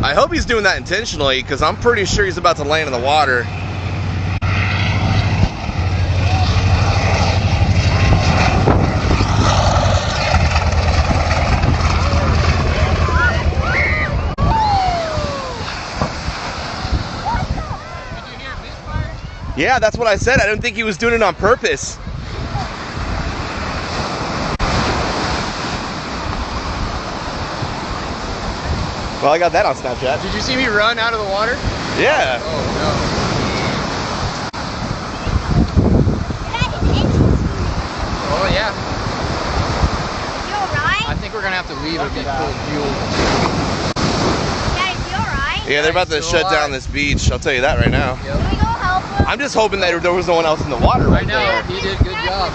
I hope he's doing that intentionally, because I'm pretty sure he's about to land in the water. Yeah, that's what I said. I don't think he was doing it on purpose. Well, I got that on Snapchat. Did you see me run out of the water? Yeah. Oh, no. Oh, yeah. You alright? I think we're going to have to leave. It'll be full of fuel. Dad, is you alright? Yeah, they're about to shut down this beach. I'll tell you that right now. Yep. Can we go help him? I'm just hoping that there was no one else in the water right now. there. He did a good job.